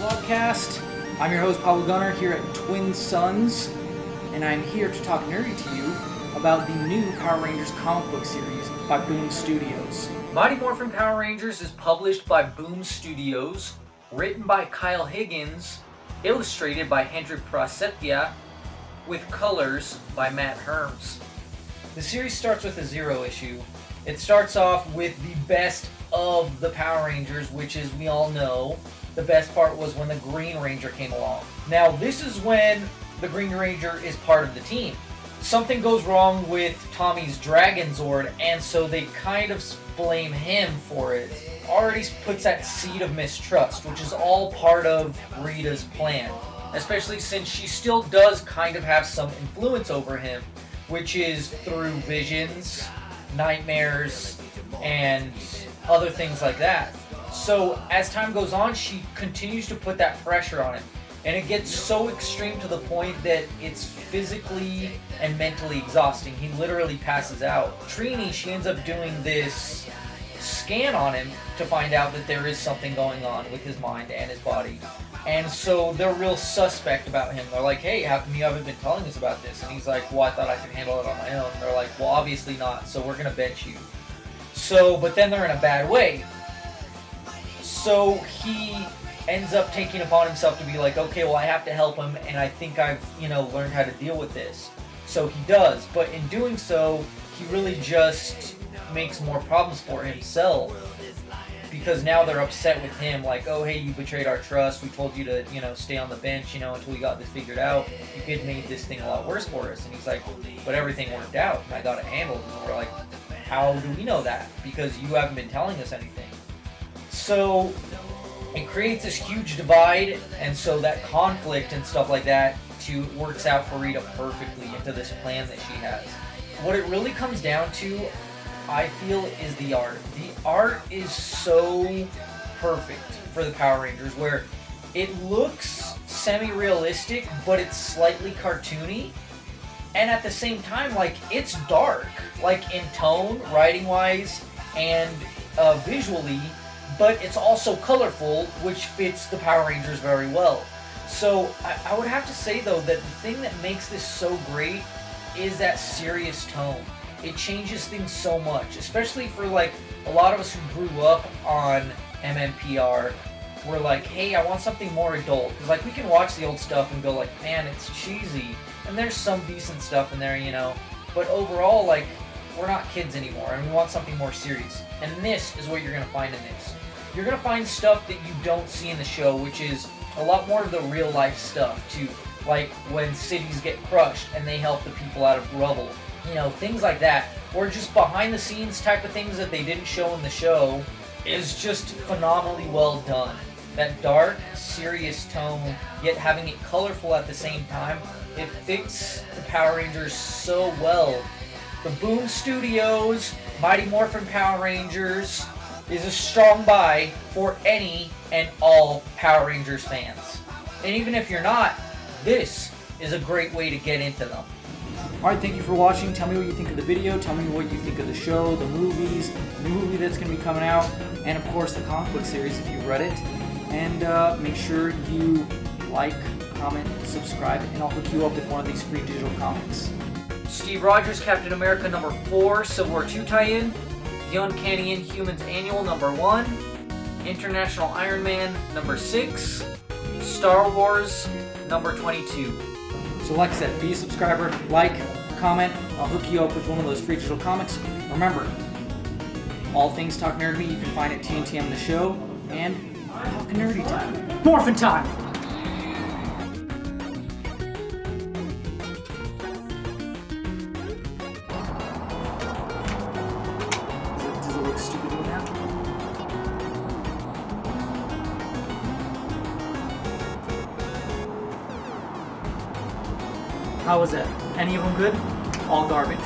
Vlogcast. I'm your host Pablo Gunner here at Twin Suns, and I'm here to talk nerdy to you about the new Power Rangers comic book series by Boom Studios. Mighty Morphin Power Rangers is published by Boom Studios, written by Kyle Higgins, illustrated by Hendrik Prasetya, with colors by Matt Herms. The series starts with a zero issue. It starts off with the best of the Power Rangers, which, as we all know, the best part was when the Green Ranger came along. Now, this is when the Green Ranger is part of the team. Something goes wrong with Tommy's Dragon Zord, and so they kind of blame him for it. Already puts that seed of mistrust, which is all part of Rita's plan, especially since she still does kind of have some influence over him, which is through visions, nightmares, and other things like that. So as time goes on, she continues to put that pressure on him, and it gets so extreme to the point that it's physically and mentally exhausting. He literally passes out. Trini, she ends up doing this scan on him to find out that there is something going on with his mind and his body. And so they're real suspect about him. They're like, hey, how come you haven't been telling us about this? And he's like, well, I thought I could handle it on my own. And they're like, well, obviously not, so we're going to bench you. So, but then they're in a bad way. So he ends up taking upon himself to be like, okay, well, I have to help him, and I think I've, learned how to deal with this. So he does, but in doing so, he really just makes more problems for himself, because now they're upset with him, like, oh, hey, you betrayed our trust, we told you to, stay on the bench, until we got this figured out. You could have made this thing a lot worse for us. And he's like, but everything worked out, and I got it handled. And we're like, how do we know that? Because you haven't been telling us anything. So it creates this huge divide, and so that conflict and stuff like that works out for Rita perfectly into this plan that she has. What it really comes down to, I feel, is the art. The art is so perfect for the Power Rangers, where it looks semi-realistic, but it's slightly cartoony, and at the same time, it's dark, in tone, writing-wise, and visually, but it's also colorful, which fits the Power Rangers very well. So I would have to say, though, that the thing that makes this so great is that serious tone. It changes things so much, especially for a lot of us who grew up on MMPR. We're like, hey, I want something more adult. Because we can watch the old stuff and go man, it's cheesy. And there's some decent stuff in there, But overall, we're not kids anymore, and we want something more serious. And this is what you're going to find in this. You're going to find stuff that you don't see in the show, which is a lot more of the real life stuff, too. Like when cities get crushed and they help the people out of rubble. Things like that. Or just behind the scenes type of things that they didn't show in the show is just phenomenally well done. That dark, serious tone, yet having it colorful at the same time, it fits the Power Rangers so well. The Boom Studios Mighty Morphin Power Rangers is a strong buy for any and all Power Rangers fans. And even if you're not, this is a great way to get into them. Alright, thank you for watching. Tell me what you think of the video. Tell me what you think of the show, the movies, the movie that's going to be coming out, and of course the comic book series if you've read it. And make sure you like, comment, subscribe, and I'll hook you up with one of these free digital comics. Steve Rogers, Captain America #4, Civil War II tie-in, The Uncanny Inhumans Annual #1, International Iron Man #6, Star Wars #22. So like I said, be a subscriber, like, comment, I'll hook you up with one of those free digital comics. Remember, all things Talk Nerd to Me you can find at TNTM The Show, and Talk Nerdy Time. Morphin' Time! Does it look stupid right now? How was that? Any of them good? All garbage.